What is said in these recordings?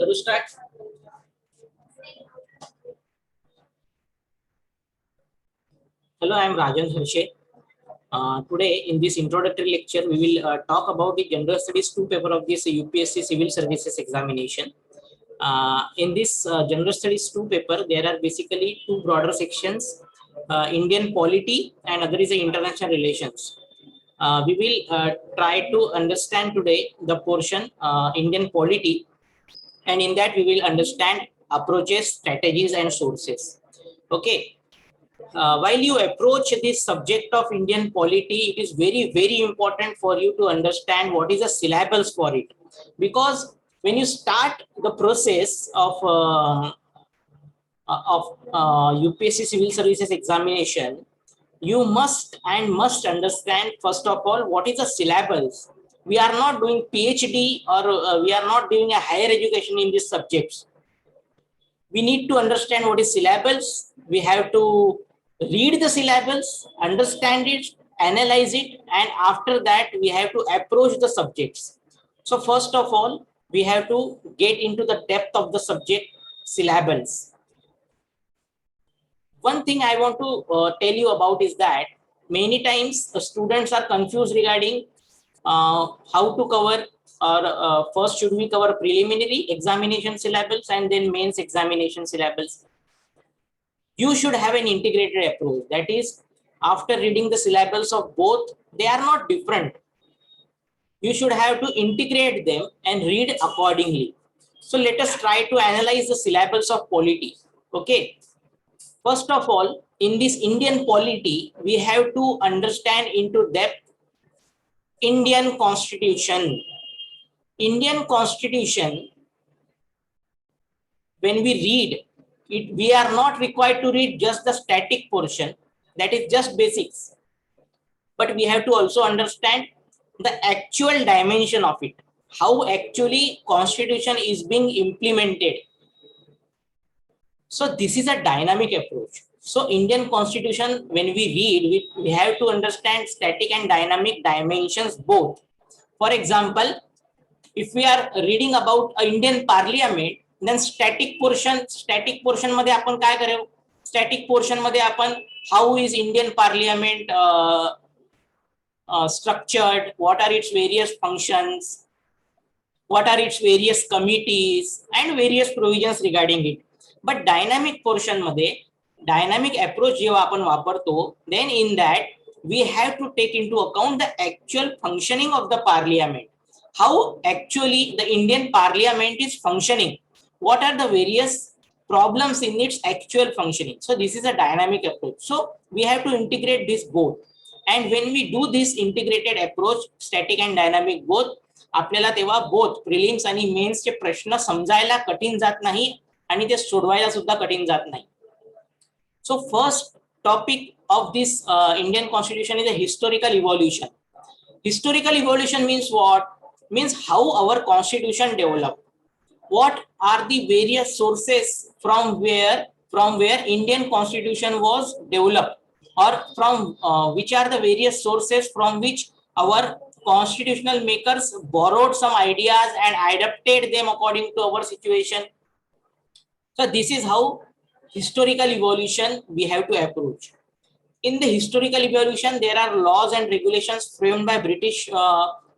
to start? Hello, I am Rajan Harshe. Today in this introductory lecture, we will talk about the General Studies 2 paper of this UPSC Civil Services examination. In this General Studies 2 paper, there are basically two broader sections, Indian polity and other is international relations. We will try to understand today the portion Indian polity, and in that we will understand approaches, strategies and sources. Okay. While you approach this subject of Indian polity, it is very important for you to understand what is the syllabus for it, because when you start the process of UPSC Civil Services examination, you must understand first of all what is the syllabus. We are not doing PhD or we are not doing a higher education in these subjects. We need to understand what is syllabus. We have to read the syllabus, understand it, analyze it, and after that we have to approach the subjects. So first of all, we have to get into the depth of the subject syllabus. One thing I want to tell you about is that many times students are confused regarding how to cover, or first should we cover preliminary examination syllabus and then mains examination syllabus. You should have an integrated approach. That is, after reading the syllabus of both, they are not different. You should have to integrate them and read accordingly. So let us try to analyze the syllabus of polity. Okay. First of all, in this Indian polity, we have to understand into depth Indian Constitution. Indian Constitution, when we read it, we are not required to read just the static portion, that is just basics, but we have to also understand the actual dimension of it, how actually Constitution is being implemented. So this is a dynamic approach. So Indian Constitution, when we read, we have to understand static and dynamic dimensions both. For example, if we are reading about Indian Parliament, then static portion मध्ये आपण काय करू? Static portion मध्ये आपण how is Indian Parliament structured, what are its various functions, what are its various committees and various provisions regarding it. But dynamic portion मध्ये, dynamic approach जेव्हा आपण वापरतो, then in that we have to take into account the actual functioning of the parliament, how actually the Indian Parliament is functioning, what are the various problems in its actual functioning. So this is a dynamic approach. So we have to integrate this both, and when we do this integrated approach, static and dynamic both, आपल्याला तेव्हा both prelims आणि mains चे प्रश्न समजायला कठीण जात नाही आणि ते सोडवायला सुद्धा कठीण जात नाही. So first topic of this Indian Constitution is a historical evolution. Historical evolution means what? Means how our Constitution developed. What are the various sources from where Indian Constitution was developed, or from which are the various sources from which our constitutional makers borrowed some ideas and adapted them according to our situation. So this is how historical evolution we have to approach. In the historical evolution, there are laws and regulations framed by British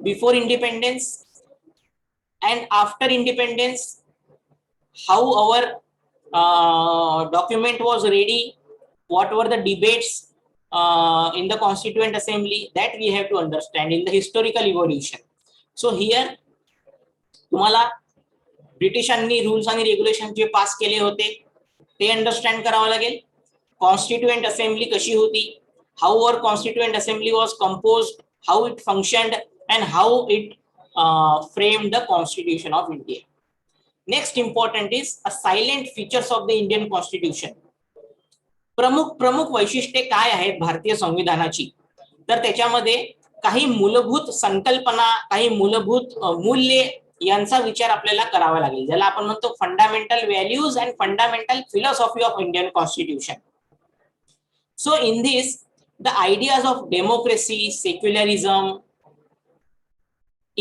before independence and after independence, how our document was ready, what were the debates in the Constituent Assembly, that we have to understand in the historical evolution. So here तुम्हाला ब्रिटिशांनी rules आणि regulation जे pass केले होते ते understand करावं लागेल. Constituent assembly कशी होती, how our constituent assembly was composed, how it functioned and how it framed the Constitution of India. Next important is a silent features of the Indian Constitution. प्रमुख वैशिष्ट्ये काय आहेत भारतीय संविधानाची, तर त्याच्यामध्ये काही मूलभूत संकल्पना, काही मूलभूत मूल्ये यांचा विचार आपल्याला करावा लागेल, ज्याला आपण म्हणतो fundamental values and fundamental philosophy of Indian constitution. So in this the ideas of democracy, secularism,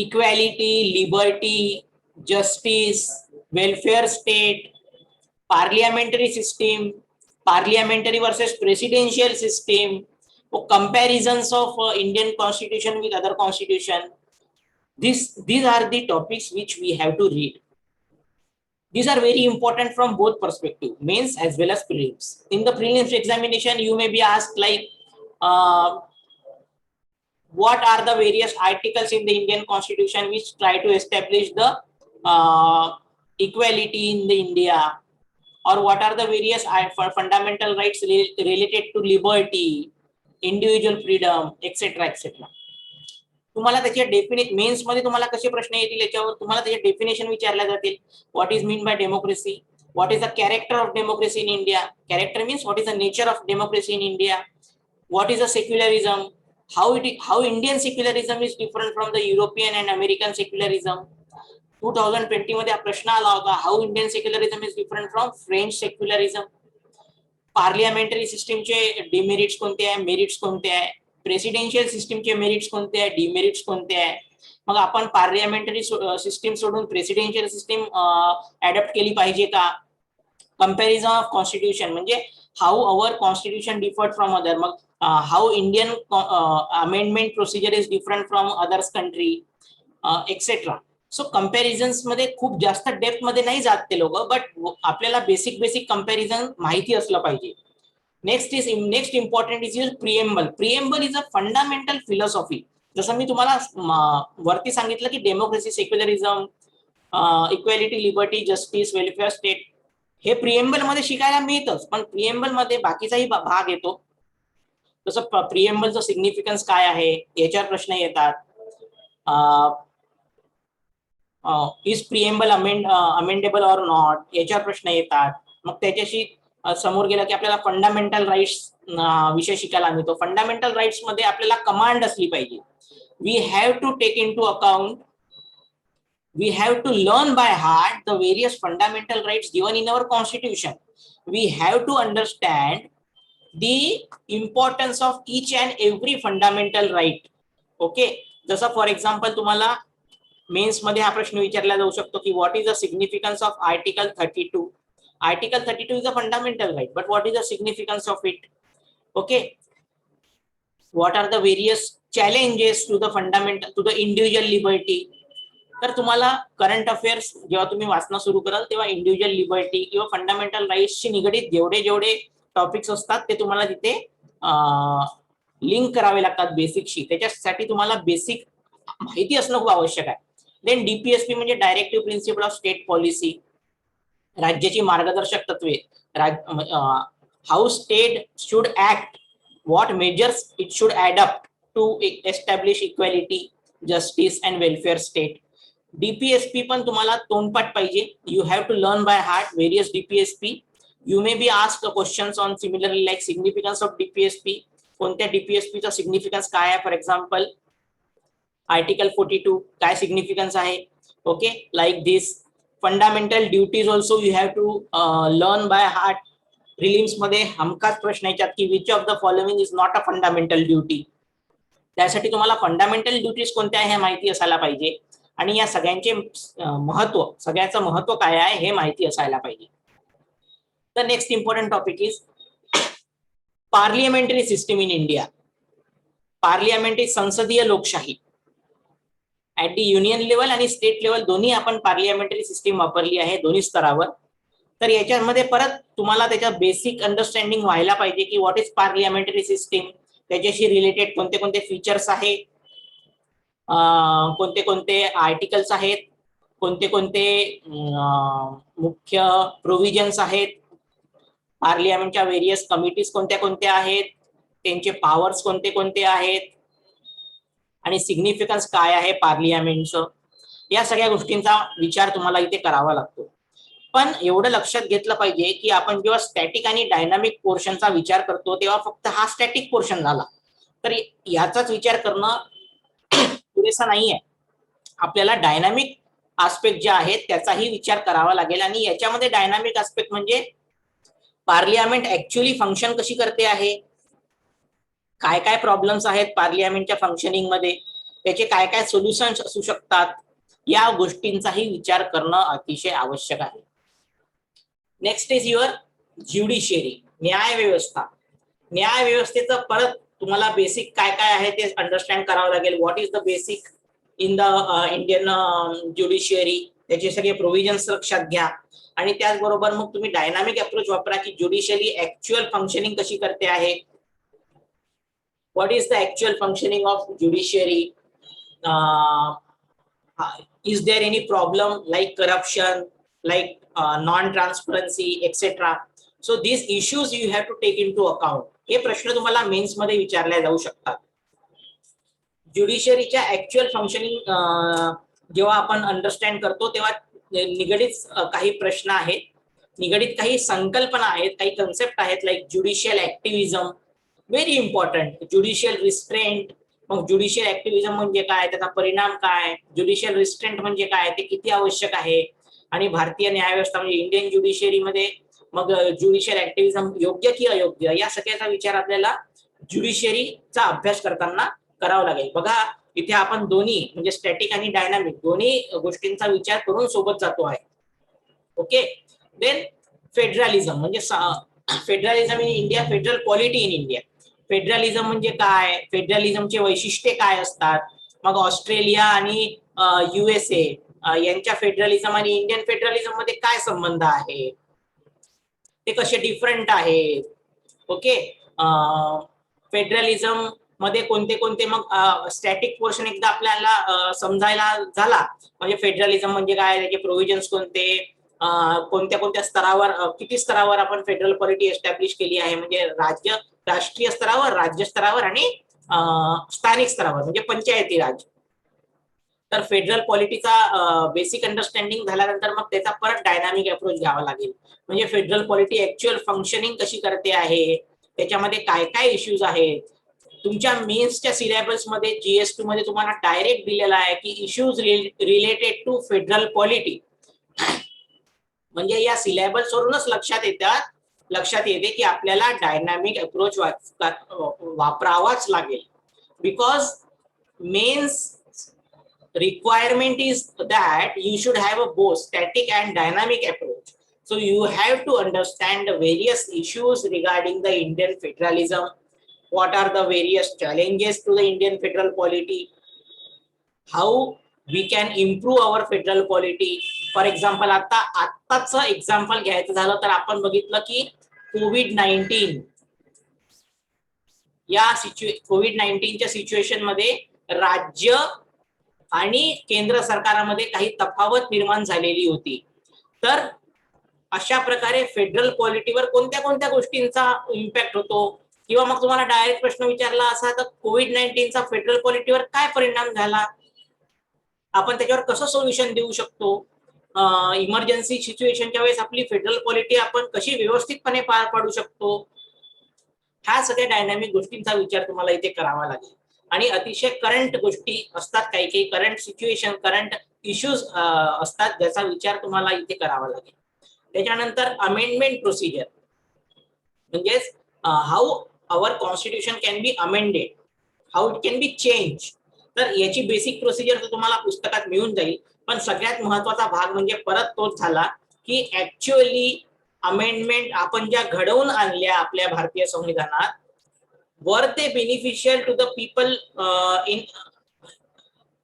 equality, liberty, justice, welfare state, parliamentary system, parliamentary versus presidential system, or comparisons of Indian constitution with other constitution. These are the topics which we have to read. These are very important from both perspective, mains as well as prelims. In the prelims examination, you may be asked like, what are the various articles in the Indian Constitution which try to establish the equality in the India, or what are the various fundamental rights related to liberty, individual freedom, etc. etc. तुम्हाला त्याचे definite men's मध्ये तुम्हाला कसे प्रश्न येतील याच्यावर तुम्हाला त्याचे डेफिनेशन विचारले जातील. What is mean by democracy, what is the character of democracy in India, character means what is the nature of democracy in India, what is the secularism, how Indian secularism is different from the European and American secularism. 2020 मध्ये हा प्रश्न आला होता, how Indian secularism is different from French secularism. Parliamentary सिस्टीमचे demerits कोणते आहे, merits कोणते आहे, प्रेसिडेन्शियल सिस्टीमचे मेरिट्स कोणते आहे, डिमेरिट्स कोणते आहे. मग आपण पार्लियामेंटरी सिस्टीम सोडून प्रेसिडेन्शियल सिस्टीम अडॉप्ट केली पाहिजे का. कंपॅरिझन ऑफ कॉन्स्टिट्यूशन म्हणजे how our constitution differed from other. मग how Indian amendment procedure is different from others country etcetera. So comparisons मध्ये खूप जास्त डेप्थ मध्ये नाही जात ते लोक, बट आपल्याला बेसिक कंपॅरिझन माहिती असलं पाहिजे. Next important is preamble. Preamble is a fundamental philosophy. जसं मी तुम्हाला वरती सांगितलं की democracy, secularism, equality, liberty, justice, welfare state हे प्रिएम्बल मध्ये शिकायला मिळतच, पण प्रिएम्बल मध्ये बाकीचाही भाग येतो. तसं प्रिएम्बलचं सिग्निफिकन्स काय आहे याच्यावर प्रश्न येतात. Is preamble amendable or not याच्यावर प्रश्न येतात. मग त्याच्याशी समोर गेला की आपल्याला फंडामेंटल राईट्स विषय शिकायला मिळतो. फंडामेंटल राईट्स मध्ये आपल्याला कमांड असली पाहिजे. We have to take into account, we have to learn by heart the various fundamental rights given in our constitution. We have to understand the importance of each and every fundamental right. Okay, जसं for example तुम्हाला mains मध्ये हा प्रश्न विचारला जाऊ शकतो की what is the significance of article 32. Article 32 is a fundamental right, but what is the significance of it. Okay, what are the various challenges to the fundamental to the individual liberty. तर तुम्हाला current affairs जेव्हा तुम्ही वाचणं सुरू कराल तेव्हा individual liberty किंवा fundamental राईट्सशी निगडीत जेवढे टॉपिक्स असतात ते तुम्हाला तिथे लिंक करावे लागतात बेसिकशी. त्याच्यासाठी तुम्हाला बेसिक माहिती असणं खूप आवश्यक आहे. देन डीपीएसपी म्हणजे directive principle of state policy, राज्याची मार्गदर्शक तत्वे, how state should act, what measures it should adopt to establish equality, justice and welfare state. DPSP पण तुम्हाला तोंडपाठ पाहिजे. You have to learn by heart various DPSP. You may be asked questions on similarly like significance of DPSP. कोणत्या डीपीएसपीचा significance काय आहे. For example article 42 काय significance आहे. Okay, like this. Fundamental duties also you have to learn by heart. Prelims मध्ये हमखास प्रश्न येतात की which of the following is not a fundamental duty. त्यासाठी तुम्हाला फंडामेंटल ड्युटीज कोणत्या आहे हे माहिती असायला पाहिजे आणि या सगळ्यांचे सगळ्याचं महत्व काय आहे हे माहिती असायला पाहिजे. The next important topic is parliamentary system in India. Parliamentary संसदीय लोकशाही. ऍट दी युनियन लेवल आणि स्टेट लेवल दोन्ही आपण पार्लियामेंटरी सिस्टीम वापरली आहे दोन्ही स्तरावर. तर याच्यामध्ये परत तुम्हाला त्याच्या बेसिक अंडरस्टँडिंग व्हायला पाहिजे की व्हॉट इज पार्लियामेंटरी सिस्टीम, त्याच्याशी रिलेटेड कोणते कोणते फीचर्स आहेत, कोणते कोणते आर्टिकल्स आहेत, कोणते कोणते मुख्य प्रोव्हिजन्स आहेत, पार्लियामेंटच्या वेरियस कमिटीज कोणत्या कोणत्या आहेत, त्यांचे पॉवर्स कोणते कोणते आहेत आणि सिग्निफिकन्स काय आहे पार्लियामेंटचं. या सगळ्या गोष्टींचा विचार तुम्हाला इथे करावा लागतो. पण एवढं लक्षात घेतलं पाहिजे की आपण जेव्हा स्टॅटिक आणि डायनामिक पोर्शनचा विचार करतो तेव्हा फक्त हा स्टॅटिक पोर्शन झाला तर याचाच विचार करणं पुरेसा नाहीये. आपल्याला डायनामिक आस्पेक्ट जे आहेत त्याचाही विचार करावा लागेल. आणि याच्यामध्ये डायनामिक आस्पेक्ट म्हणजे पार्लियामेंट ऍक्च्युअली फंक्शन कशी करते आहे, काय काय प्रॉब्लेम्स आहेत पार्लियामेंटच्या फंक्शनिंग मध्ये, त्याचे काय काय सोल्युशन्स असू शकतात, या गोष्टींचाही विचार करणं अतिशय आवश्यक आहे. नेक्स्ट इज युअर ज्युडिशियरी, न्याय व्यवस्था. न्याय व्यवस्थेचं परत तुम्हाला बेसिक काय काय आहे ते अंडरस्टँड करावं लागेल. What is the basic in the Indian judiciary, त्याचे सगळे प्रोव्हिजन्स लक्षात घ्या. आणि त्याचबरोबर मग तुम्ही डायनामिक अप्रोच वापरा की ज्युडिशियरी ऍक्च्युअल फंक्शनिंग कशी करते आहे. What is the actual functioning of judiciary, is there any problem like corruption, like non-transparency, etc. So these issues you have to take into account. हे प्रश्न तुम्हाला मेन्स मध्ये विचारले जाऊ शकतात. ज्युडिशियरीच्या ऍक्च्युअल फंक्शनिंग जेव्हा आपण अंडरस्टँड करतो तेव्हा निगडित काही प्रश्न आहेत, निगडित काही संकल्पना आहेत, काही कन्सेप्ट आहेत, like judicial activism, very important. Judicial restraint, मग ज्युडिशियल ऍक्टिव्हिजम म्हणजे काय, त्याचा परिणाम काय, ज्युडिशियल रिस्ट्रेंट म्हणजे काय, ते किती आवश्यक आहे, आणि भारतीय न्यायव्यवस्था म्हणजे इंडियन ज्युडिशियरीमध्ये मग ज्युडिशियल ऍक्टिव्हिजम योग्य की अयोग्य, या सगळ्याचा विचार आपल्याला ज्युडिशियरीचा अभ्यास करताना करावं लागेल. बघा इथे आपण दोन्ही म्हणजे स्टॅटिक आणि डायनामिक दोन्ही गोष्टींचा विचार करून सोबत जातो आहे. ओके. देन फेडरलिझम म्हणजे federalism in India, federal polity in India. Federalism म्हणजे काय, फेडरलिझमचे वैशिष्ट्ये काय असतात, मग ऑस्ट्रेलिया आणि USA यांच्या फेडरलिझम आणि इंडियन फेडरलिझम मध्ये काय संबंध आहे, ते कसे डिफरंट आहेत. ओके. फेडरलिझम मध्ये कोणते कोणते मग स्टॅटिक पोर्शन एकदा आपल्याला समजायला झाला म्हणजे फेडरलिझम म्हणजे काय, त्याचे प्रोव्हिजन्स कोणते, कोणत्या कोणत्या स्तरावर, किती स्तरावर आपण फेडरल पॉलिटी एस्टॅब्लिश केली आहे, म्हणजे राष्ट्रीय स्तरावर, राज्य स्तरावर आणि स्थानिक स्तरावर म्हणजे पंचायती राज. तर फेडरल पॉलिटीचा बेसिक अंडरस्टँडिंग झाल्यानंतर मग त्याचा परत डायनामिक अप्रोच घ्यावा लागेल. म्हणजे फेडरल पॉलिटी ऍक्च्युअल फंक्शनिंग कशी करते आहे, त्याच्यामध्ये काय काय इश्यूज आहेत. तुमच्या मेन्सच्या सिलेबस मध्ये GS2 मध्ये तुम्हाला डायरेक्ट दिलेला आहे की issues related to federal polity. म्हणजे या सिलेबस वरूनच लक्षात येते की आपल्याला डायनामिक अप्रोच वापरावाच लागेल. Because mains requirement is that you should have a both static and dynamic approach. So you have to understand the various issues regarding the Indian federalism. What are the various challenges to the Indian federal polity? How we can improve our federal polity? For example, आत्ताच example घ्यायचं झालं तर आपण बघितलं की COVID-19 या COVID-19च्या situation मध्ये राज्य आणि केंद्र सरकारामध्ये काही तफावत निर्माण झालेली होती. तर अशा प्रकारे फेडरल पॉलिटीवर कोणत्या कोणत्या गोष्टींचा इम्पॅक्ट होतो, किंवा मग तुम्हाला डायरेक्ट प्रश्न विचारला असा तर COVID-19चा फेडरल पॉलिटीवर काय परिणाम झाला, आपण त्याच्यावर कसं सोल्युशन देऊ शकतो, इमर्जन्सी सिच्युएशनच्या वेळेस आपली फेडरल पॉलिटी आपण कशी व्यवस्थितपणे पार पाडू शकतो, ह्या सगळ्या डायनामिक गोष्टींचा विचार तुम्हाला इथे करावा लागेल. आणि अतिशय करंट गोष्टी असतात, काही काही करंट सिच्युएशन, करंट इश्यूज असतात ज्याचा विचार तुम्हाला इथे करावा लागेल. त्याच्यानंतर अमेंडमेंट प्रोसिजर म्हणजेच how our constitution can be amended, how it can be change. तर याची बेसिक प्रोसिजर तर तुम्हाला पुस्तकात मिळून जाईल, पण सगळ्यात महत्वाचा भाग म्हणजे परत तोच झाला की ऍक्च्युअली अमेंडमेंट आपण ज्या घडवून आणल्या आपल्या भारतीय संविधानात, were they beneficial to the people in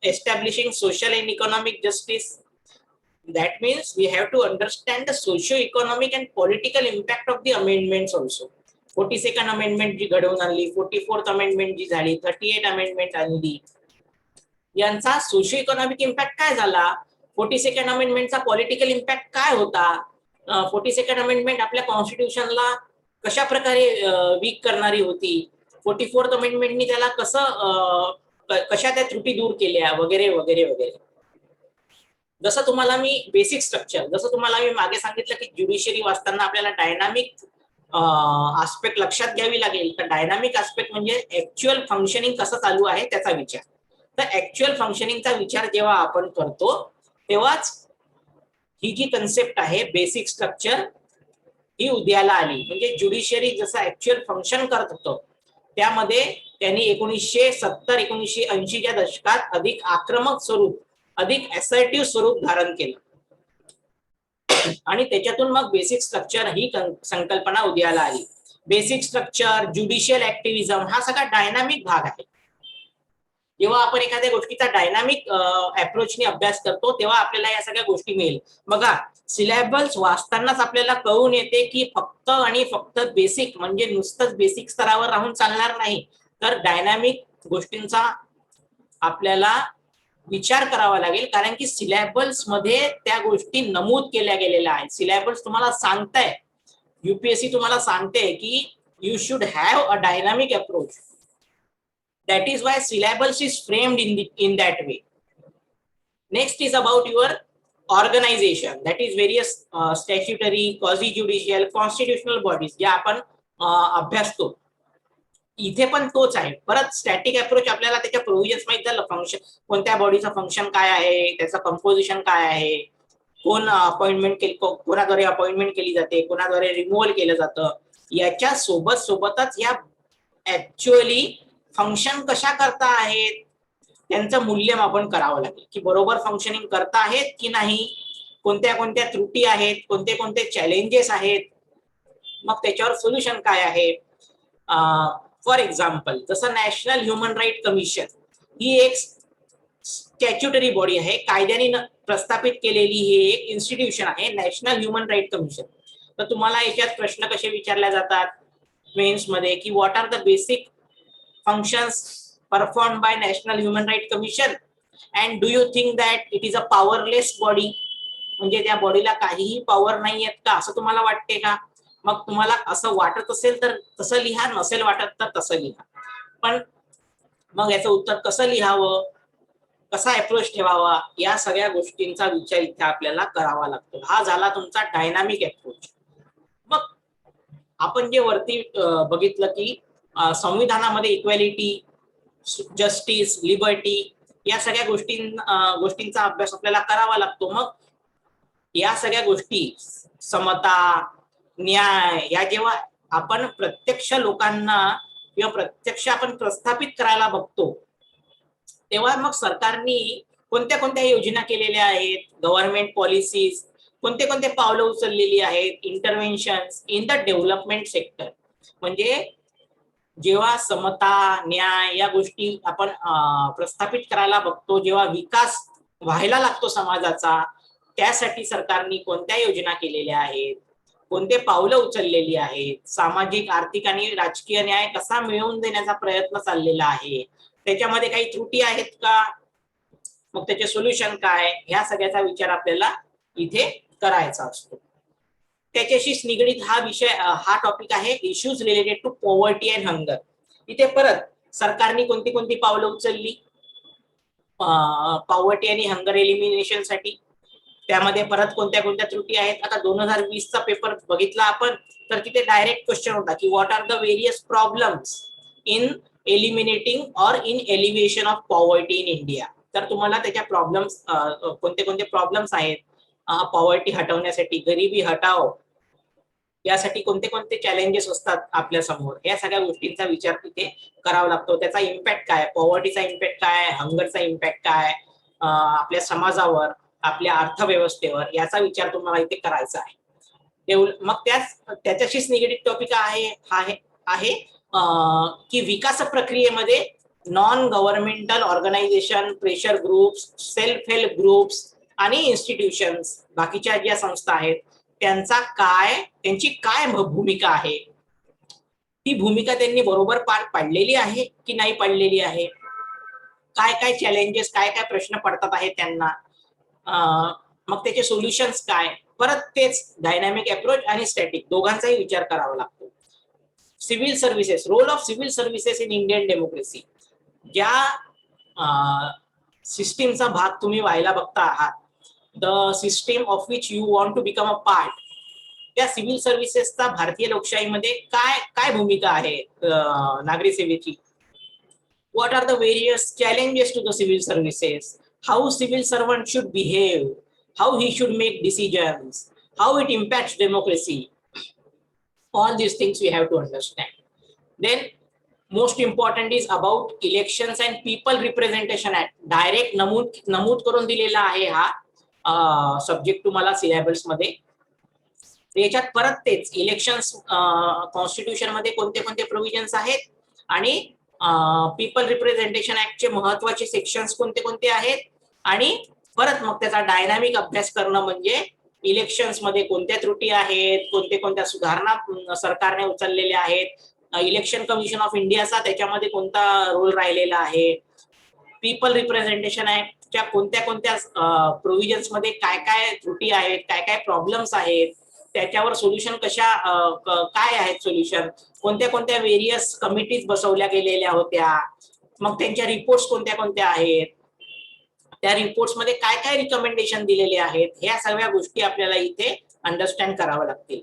establishing social and economic justice? That means we have to understand the socio-economic and political impact of the amendments also. 42nd amendment जी घडवून आणली, 44th amendment जी झाली, 38 amendment आणली, यांचा socio economic impact काय झाला, 42nd अमेंडमेंटचा political impact काय होता, 42nd amendment आपल्या कॉन्स्टिट्यूशनला कशा प्रकारे वीक करणारी होती, 44th अमेंडमेंटनी त्याला कशा त्या त्रुटी दूर केल्या, वगैरे वगैरे वगैरे. जसं तुम्हाला मी बेसिक स्ट्रक्चर, जसं तुम्हाला मी मागे सांगितलं की ज्युडिशियरी वाचताना आपल्याला डायनामिक आस्पेक्ट लक्षात घ्यावी लागेल. तर डायनामिक आस्पेक्ट म्हणजे ऍक्च्युअल फंक्शनिंग कसं चालू आहे त्याचा विचार. तर ऍक्च्युअल फंक्शनिंगचा विचार जेव्हा आपण करतो तेव्हाच ही जी कन्सेप्ट आहे बेसिक स्ट्रक्चर ही उदयाला आली. म्हणजे ज्युडिशियरी जसं ऍक्च्युअल फंक्शन करत होतं त्यामध्ये त्यांनी 1970-1980च्या दशकात अधिक आक्रमक स्वरूप अधिक असर्टिव्ह स्वरूप धारण केलं आणि त्याच्यातून मग बेसिक स्ट्रक्चर ही संकल्पना उदयाला आली. बेसिक स्ट्रक्चर, ज्युडिशियल ऍक्टिव्हिजम हा सगळा डायनामिक भाग आहे. जेव्हा आपण एखाद्या गोष्टीचा डायनामिक अप्रोचने अभ्यास करतो तेव्हा आपल्याला या सगळ्या गोष्टी मिळेल. बघा, सिलेबस वाचतानाच आपल्याला कळून येते की फक्त आणि फक्त बेसिक म्हणजे नुसतंच बेसिक स्तरावर राहून चालणार नाही, तर डायनामिक गोष्टींचा आपल्याला विचार करावा लागेल, कारण की सिलेबस मध्ये त्या गोष्टी नमूद केल्या गेलेल्या आहेत. सिलेबस तुम्हाला सांगताय, यूपीएससी तुम्हाला सांगते की you should have a dynamic approach. That is why syllabus is framed in that way. Next is about your organization, that is various statutory, quasi-judicial, constitutional bodies ज्या आपण अभ्यासतो. इथे पण तोच आहे. परत स्टॅटिक अप्रोच आपल्याला त्याच्या प्रोव्हिजन्स माहित झालं, फंक्शन कोणत्या बॉडीचं फंक्शन काय आहे, त्याचं कंपोजिशन काय आहे, कोण अपॉइंटमेंट केली, कोणाद्वारे अपॉइंटमेंट केली जाते, कोणाद्वारे रिमूव्हल केलं जातं. याच्या सोबतच या ऍक्च्युअली फंक्शन कशा करता आहेत त्यांचं मूल्यमापन करावं लागेल की बरोबर फंक्शनिंग करता आहेत की नाही, कोणत्या कोणत्या त्रुटी आहेत, कोणते कोणते चॅलेंजेस आहेत, मग त्याच्यावर सोल्युशन काय आहे. फॉर एक्झाम्पल, जसं नॅशनल ह्युमन राईट कमिशन ही एक स्टॅच्युटरी बॉडी आहे, कायद्याने प्रस्थापित केलेली ही एक इन्स्टिट्यूशन आहे, नॅशनल ह्युमन राईट कमिशन. तर तुम्हाला याच्यात प्रश्न कसे विचारले जातात मेन्स मध्ये की what are the basic functions performed by National Human Rights Commission and do you think that it is a powerless body, म्हणजे त्या बॉडीला काहीही पॉवर नाही आहेत का असं तुम्हाला वाटते का. मग तुम्हाला असं वाटत असेल तर तसं लिहा, नसेल वाटत तर तसं लिहा. पण मग याचं उत्तर कसं लिहावं, कसा अप्रोच ठेवावा, या सगळ्या गोष्टींचा विचार इथे आपल्याला करावा लागतो. हा झाला तुमचा डायनामिक अप्रोच. मग आपण जे वरती बघितलं की संविधानामध्ये इक्वॅलिटी, जस्टिस, लिबर्टी या सगळ्या गोष्टींचा अभ्यास आपल्याला करावा लागतो. मग या सगळ्या गोष्टी, समता, न्याय, या जेव्हा आपण प्रत्यक्ष लोकांना किंवा प्रत्यक्ष आपण प्रस्थापित करायला बघतो तेव्हा मग सरकारने कोणत्या कोणत्या योजना केलेल्या आहेत, गव्हर्नमेंट पॉलिसीज कोणते कोणते पावलं उचललेली आहेत, interventions in the development sector. म्हणजे जेव्हा समता, न्याय या गोष्टी आपण प्रस्थापित करायला बघतो, जेव्हा विकास व्हायला लागतो समाजाचा, त्यासाठी सरकारने कोणत्या योजना केलेल्या आहेत, कोणते पावलं उचललेली आहेत, सामाजिक, आर्थिक आणि राजकीय न्याय कसा मिळवून देण्याचा प्रयत्न चाललेला आहे, त्याच्यामध्ये काही त्रुटी आहेत का, मग त्याचे सोल्युशन काय, ह्या सगळ्याचा विचार आपल्याला इथे करायचा असतो. त्याच्याशीच निगडीत हा विषय, हा टॉपिक आहे issues related to poverty and hunger. इथे परत सरकारने कोणती कोणती पावलं उचलली पॉवर्टी आणि हंगर एलिमिनेशन साठी, त्यामध्ये परत कोणत्या कोणत्या त्रुटी आहेत. आता 2020 चा पेपर बघितला आपण तर तिथे डायरेक्ट क्वेश्चन होता की what are the various problems in eliminating or in elevation of poverty in India. तर तुम्हाला त्याच्या प्रॉब्लेम्स, कोणते कोणते प्रॉब्लेम्स आहेत पॉवर्टी हटवण्यासाठी, गरिबी हटाव यासाठी कोणते कोणते चॅलेंजेस असतात आपल्या समोर, या सगळ्या गोष्टींचा विचार तिथे करावा लागतो. त्याचा इम्पॅक्ट काय, पॉवर्टीचा इम्पॅक्ट काय, हंगरचा इम्पॅक्ट काय आपल्या समाजावर, आपल्या अर्थव्यवस्थेवर, याचा विचार तुम्हाला इथे करायचा आहे. मग त्याच्याशीच निगडीत टॉपिक आहे की विकास प्रक्रियेमध्ये non governmental organisation, pressure groups, self help groups आणि इन्स्टिट्यूशन्स, बाकीच्या ज्या संस्था आहेत त्यांची काय भूमिका आहे, ती भूमिका त्यांनी बरोबर पार पाडलेली आहे की नाही पाडलेली आहे, काय काय चॅलेंजेस, काय काय प्रश्न पडतात आहेत त्यांना, मग त्याचे सोल्युशन्स काय. परत तेच डायनामिक अप्रोच आणि स्टॅटिक दोघांचाही विचार करावा लागतो. Civil services, role of civil services in Indian democracy, ज्या सिस्टीमचा भाग तुम्ही व्हायला बघता आहात, the system of which you want to become a part, त्या सिव्हिल सर्व्हिसेसचा भारतीय लोकशाहीमध्ये काय काय भूमिका आहे नागरी सेवेची. What are the various challenges to the civil services, how civil servant should behave, how he should make decisions, how it impacts democracy. All these things we have to understand. Then most important is about elections and people representation act. Direct नमूद करून दिलेला आहे हा subject तुम्हाला syllabus मध्ये. याच्यात परत तेच इलेक्शन्स कॉन्स्टिट्यूशन मध्ये कोणते कोणते प्रोव्हिजन्स आहेत आणि पीपल रिप्रेझेंटेशन ऍक्टचे महत्वाचे सेक्शन्स कोणते कोणते आहेत आणि परत मग त्याचा डायनामिक अभ्यास करणं म्हणजे इलेक्शन्स मध्ये कोणत्या त्रुटी आहेत, कोणते कोणत्या सुधारणा सरकारने उचललेल्या आहेत, इलेक्शन कमिशन ऑफ इंडियाचा त्याच्यामध्ये कोणता रोल राहिलेला आहे, पीपल रिप्रेझेंटेशन ऍक्टच्या कोणत्या कोणत्या प्रोव्हिजन्स मध्ये काय काय त्रुटी आहेत, काय काय प्रॉब्लेम्स आहेत, त्याच्यावर सोल्युशन काय आहेत सोल्युशन, कोणत्या कोणत्या वेरियस कमिटीज बसवल्या गेलेल्या होत्या, मग त्यांच्या रिपोर्ट्स कोणत्या कोणत्या आहेत, त्या रिपोर्ट्स मध्ये काय काय रिकमेंडेशन दिलेले आहेत, ह्या सगळ्या गोष्टी आपल्याला इथे अंडरस्टँड कराव्या लागतील.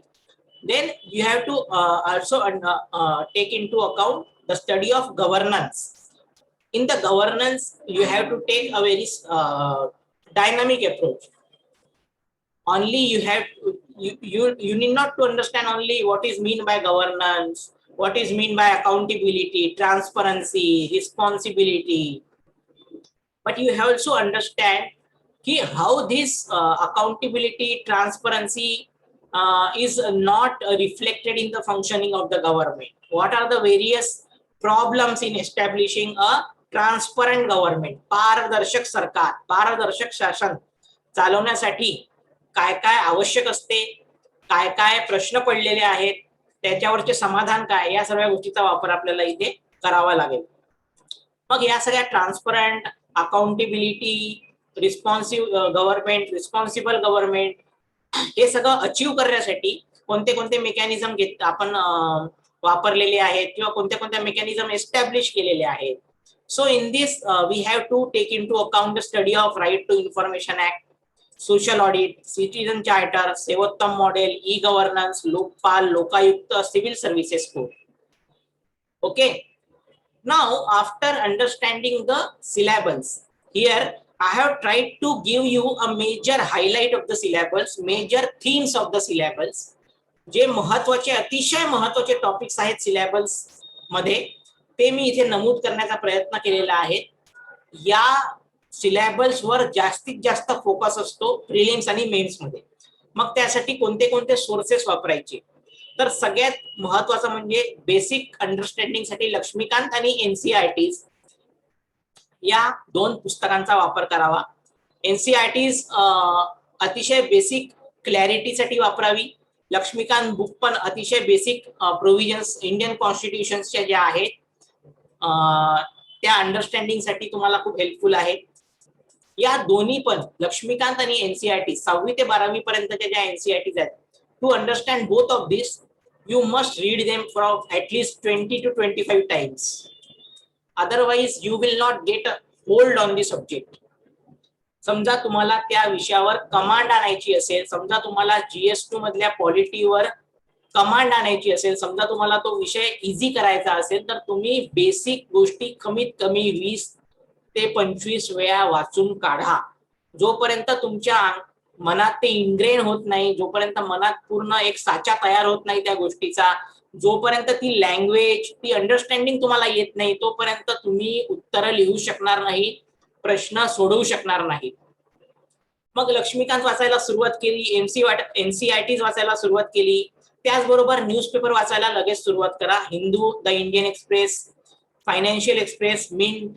Then you have to also take into account the study of governance. In the governance, you have to take a very dynamic approach. Only you need not to understand only what is mean by governance, what is mean by accountability, transparency, responsibility, but you have also understand how this accountability, transparency is not reflected in the functioning of the government. What are the various problems in establishing a transparent government? पारदर्शक सरकार, पारदर्शक शासन चालवण्यासाठी काय काय आवश्यक असते, काय काय प्रश्न पडलेले आहेत, त्याच्यावरचे समाधान काय, या सगळ्या गोष्टीचा वापर आपल्याला इथे करावा लागेल. मग या सगळ्या transparent, accountability, responsive government, responsible government, हे सगळं अचीव्ह करण्यासाठी कोणते कोणते मेकॅनिझम आपण वापरलेले आहेत किंवा कोणत्या कोणत्या मेकॅनिझम एस्टॅब्लिश केलेले आहेत. So in this we have to take into account the study of right to information act, social audit, citizen charter, Sevottam model, e governance, Lokpal, Lokayukta, civil services code. Okay, now after understanding the syllabus, here I have tried to give you a major highlight of the syllabus, major themes of the syllabus. जे महत्वाचे, अतिशय महत्वाचे topics आहेत syllabus मध्ये, ते मी इथे नमूद करण्याचा प्रयत्न केलेला आहे. या सिलेबस वर जास्तीत जास्त फोकस असतो प्रिलिम्स आणि मेन्स मध्ये. मग त्यासाठी कोणते कोणते सोर्सेस वापरायचे, तर सगळ्यात महत्वाचं म्हणजे बेसिक अंडरस्टँडिंग साठी लक्ष्मीकांत आणि एनसीईआरटी या दोन पुस्तकांचा वापर करावा. एनसीईआरटीज अतिशय बेसिक क्लॅरिटीसाठी वापरावी. लक्ष्मीकांत बुक पण अतिशय बेसिक प्रोव्हिजन्स इंडियन कॉन्स्टिट्यूशनच्या ज्या आहेत त्या अंडरस्टँडिंग साठी तुम्हाला खूप हेल्पफुल आहे. या दोन्ही पण लक्ष्मीकांत आणि एनसीईआरटी 6वी ते 12वी पर्यंतच्या ज्या एनसीईआरटीज आहेत, to understand both of this you must read them for at least 20 to 25 times. Otherwise you will not get a hold on the subject. समजा तुम्हाला त्या विषयावर कमांड आणायची असेल, समजा तुम्हाला GS2 मधल्या पॉलिटीवर कमांड आणायची असेल, समजा तुम्हाला तो विषय इझी करायचा असेल, तर तुम्ही बेसिक गोष्टी कमीत कमी 20 ते 25 वेळा वाचून काढा. जोपर्यंत तुमच्या मनात ते इनग्रेन होत नाही, जोपर्यंत मनात पूर्ण एक साचा तयार होत नाही त्या गोष्टीचा, जोपर्यंत ती लँग्वेज, ती अंडरस्टँडिंग तुम्हाला येत नाही, तोपर्यंत तुम्ही उत्तरं लिहू शकणार नाही, प्रश्न सोडवू शकणार नाही. मग लक्ष्मीकांत वाचायला सुरुवात केली, एनसीईआरटीज वाचायला सुरुवात केली, त्याचबरोबर न्यूजपेपर वाचायला लगेच सुरुवात करा. Hindu, the Indian Express, Financial Express, Mint,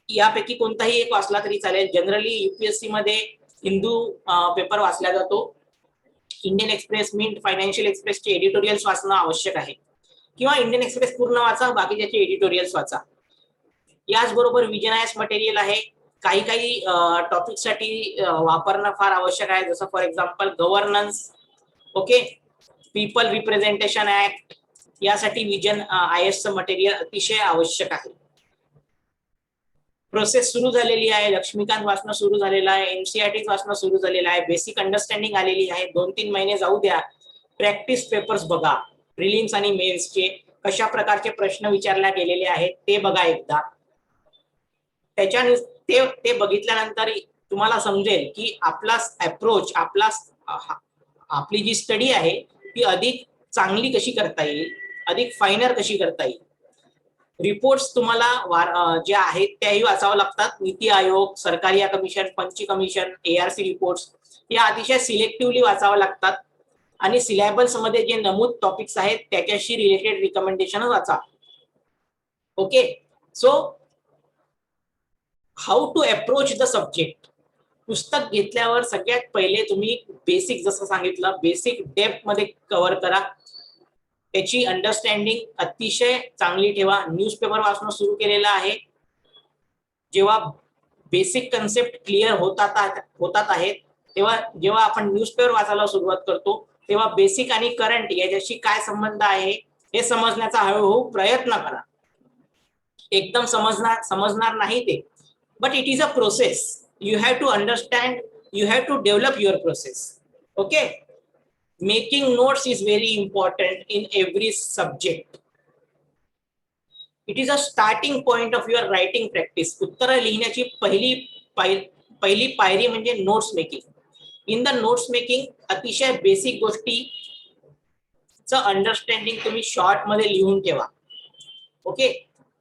यापैकी कोणताही एक वाचला तरी चालेल. जनरली युपीएससी मध्ये हिंदू पेपर वाचला जातो. इंडियन एक्सप्रेस, मिंट, फायनान्शियल एक्सप्रेसचे एडिटोरियल्स वाचणं आवश्यक आहे, किंवा इंडियन एक्सप्रेस पूर्ण वाचा, बाकीचे एडिटोरियल्स वाचा. याचबरोबर विजनायस मटेरियल आहे, काही काही टॉपिकसाठी वापरणं फार आवश्यक आहे, जसं for example governance, okay, people representation act, यासाठी विजन IS मटेरियल अतिशय आवश्यक आहे. प्रोसेस सुरू झालेली आहे, लक्ष्मीकांत वाचणं सुरू झालेलं आहे, एनसीईआरटी वाचणं सुरू झालेलं आहे, बेसिक अंडरस्टँडिंग आलेली आहे. 2-3 महिने जाऊ द्या, प्रॅक्टिस पेपर्स बघा, प्रिलिम्स आणि मेन्सचे कशा प्रकारचे प्रश्न विचारले गेलेले आहेत ते बघा एकदा. त्याच्याने ते बघितल्यानंतर तुम्हाला समजेल की आपला अप्रोच, आपली जी स्टडी आहे ती अधिक चांगली कशी करता येईल, अधिक फायनर कशी करता येईल. रिपोर्ट्स तुम्हाला जे आहेत त्याही वाचावं लागतात. नीती आयोग, सरकारी कमिशन, पंची कमिशन, ARC रिपोर्ट्स या अतिशय सिलेक्टिव्हली वाचावं लागतात आणि सिलेबस मध्ये जे नमूद टॉपिक्स आहेत त्याच्याशी रिलेटेड रिकमेंडेशन वाचा. Okay, so how to approach the subject. पुस्तक घेतल्यावर सगळ्यात पहिले तुम्ही बेसिक, जसं सांगितलं, बेसिक डेप्थ मध्ये कव्हर करा. त्याची अंडरस्टँडिंग अतिशय चांगली ठेवा. न्यूजपेपर वाचणं सुरू केलेलं आहे. जेव्हा बेसिक कन्सेप्ट क्लिअर होतात आहेत तेव्हा जेव्हा आपण न्यूजपेपर वाचायला सुरुवात करतो तेव्हा बेसिक आणि करंट याच्याशी काय संबंध आहे हे समजण्याचा हळूहळू प्रयत्न करा. एकदम समजणार नाही ते, but it is a process. You have to understand, you have to develop your process. Okay, making notes is very important in every subject. It is a starting point of your writing practice. उत्तर लिहिण्याची पहिली पायरी म्हणजे notes making. In the notes making अतिशय basic गोष्टीचं understanding तुम्ही short मध्ये लिहून ठेवा. ओके,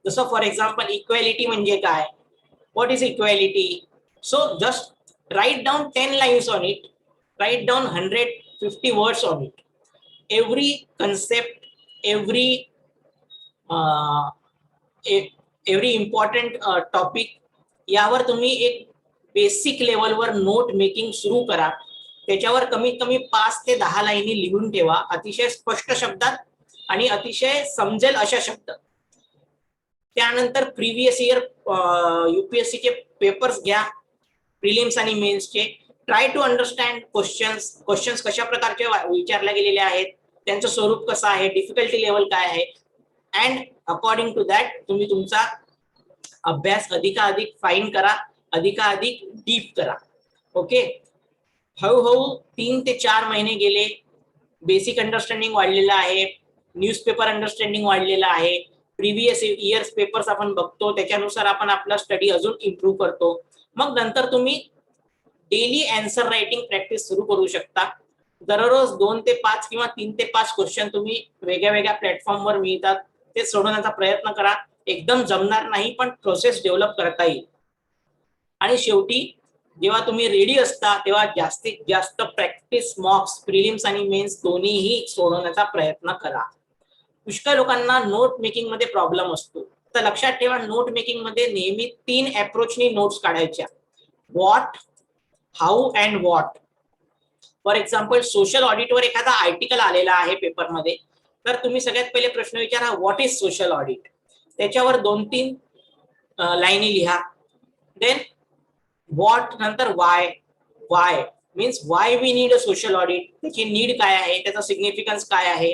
जसं फॉर एक्झाम्पल इक्वॅलिटी म्हणजे काय, what is equality. So just write down 10 lines on it, write down 150 words on it. Every concept, every important topic यावर तुम्ही एक बेसिक लेवलवर नोट मेकिंग सुरू करा. त्याच्यावर कमीत कमी 5 ते 10 लाईनी लिहून ठेवा, अतिशय स्पष्ट शब्दात आणि अतिशय समजेल अशा शब्दात. त्यानंतर प्रिव्हियस इयर UPSC चे पेपर्स घ्या, प्रिलिम्स आणि मेन्सचे. ट्राय टू अंडरस्टँड क्वेश्चन्स कशा प्रकारचे विचारले गेलेले आहेत, त्यांचं स्वरूप कसं आहे, डिफिकल्टी लेवल काय आहे, अँड अकॉर्डिंग टू दॅट तुम्ही तुमचा अभ्यास अधिकाधिक फाईन करा, अधिकाधिक डीप करा. ओके, हळूहळू 3 ते 4 महिने गेले, बेसिक अंडरस्टँडिंग वाढलेलं आहे, न्यूजपेपर अंडरस्टँडिंग वाढलेलं आहे, प्रिव्हियस इयर्स पेपर्स आपण बघतो, त्याच्यानुसार आपण आपला स्टडी अजून इम्प्रूव्ह करतो. मग नंतर तुम्ही डेली आन्सर रायटिंग प्रॅक्टिस सुरू करू शकता. दररोज 2 ते 5 किंवा 3 ते 5 क्वेश्चन तुम्ही वेगळ्या वेगळ्या प्लॅटफॉर्मवर मिळतात ते सोडवण्याचा प्रयत्न करा. एकदम जमणार नाही पण प्रोसेस डेव्हलप करता येईल. आणि शेवटी जेव्हा तुम्ही रेडी असता तेव्हा जास्तीत जास्त प्रॅक्टिस मॉक्स, प्रिलिम्स आणि मेन्स दोन्हीही सोडवण्याचा प्रयत्न करा. पुष्कळ लोकांना नोट मेकिंग मध्ये प्रॉब्लेम असतो, तर लक्षात ठेवा नोट मेकिंग मध्ये नेहमी 3 अप्रोचनी नोट्स काढायच्या. What, how and what. For example social ऑडिटवर एखादा आर्टिकल आलेला आहे पेपरमध्ये, तर तुम्ही सगळ्यात पहिले प्रश्न विचारा व्हॉट इज सोशल ऑडिट. त्याच्यावर 2-3 लाईनी लिहा. देन व्हॉट नंतर why means why we need a social audit, त्याची नीड काय आहे, त्याचा सिग्निफिकन्स काय आहे.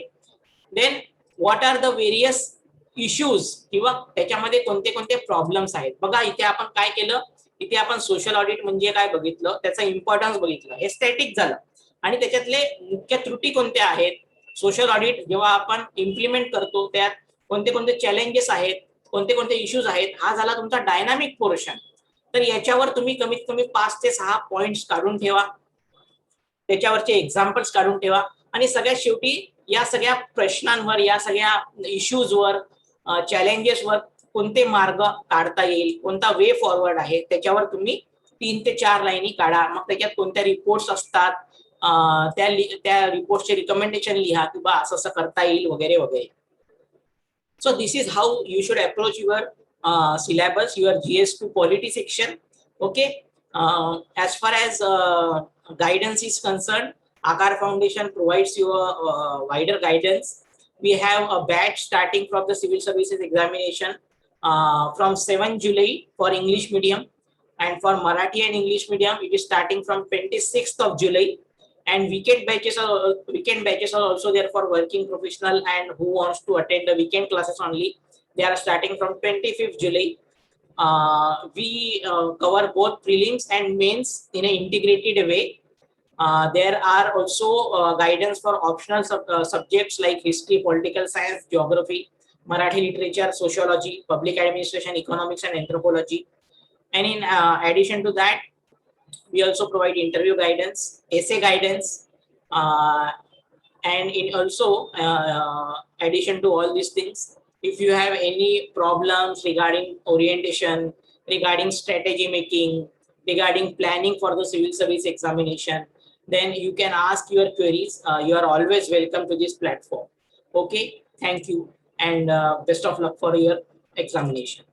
Then what are the various issues किंवा त्याच्यामध्ये कोणते कोणते प्रॉब्लेम्स आहेत. बघा इथे आपण काय केलं, इथे आपण सोशल ऑडिट म्हणजे काय बघितलं, त्याचा इम्पॉर्टन्स बघितलं, हे स्टॅटिक झालं. आणि त्याच्यातले मुख्य त्रुटी कोणत्या आहेत, सोशल ऑडिट जेव्हा आपण इम्प्लिमेंट करतो त्यात कोणते कोणते चॅलेंजेस आहेत, कोणते कोणते इश्यूज आहेत, हा झाला तुमचा डायनामिक पोर्शन. तर याच्यावर तुम्ही कमीत कमी 5 ते 6 पॉइंट्स काढून ठेवा, त्याच्यावरचे एक्झाम्पल्स काढून ठेवा. आणि सगळ्यात शेवटी या सगळ्या प्रश्नांवर, या सगळ्या इश्यूजवर, चॅलेंजेसवर कोणते मार्ग काढता येईल, कोणता वे फॉरवर्ड आहे, त्याच्यावर तुम्ही 3 ते 4 लाईनी काढा. मग त्याच्यात कोणत्या रिपोर्ट्स असतात त्या रिपोर्टचे रिकमेंडेशन लिहा की बा असं असं करता येईल वगैरे वगैरे. So this is how you should approach your syllabus, your GS2 polity section. Okay, as far as guidance is concerned, Aakar Foundation provides you a wider guidance. We have a batch starting from the civil services examination from 7 July for English medium, and for Marathi and English medium it is starting from 26th of July. And weekend batches are also there for working professional and who wants to attend the weekend classes only. They are starting from 25th July. We cover both prelims and mains in an integrated way. There are also guidance for optional subjects like history, political science, geography, Marathi literature, sociology, public administration, economics and anthropology. And in addition to that, we also provide interview guidance, essay guidance, and in also addition to all these things, If you have any problems regarding orientation, regarding strategy making, regarding planning for the civil service examination, then you can ask your queries. You are always welcome to this platform. Okay, thank you, and best of luck for your examination.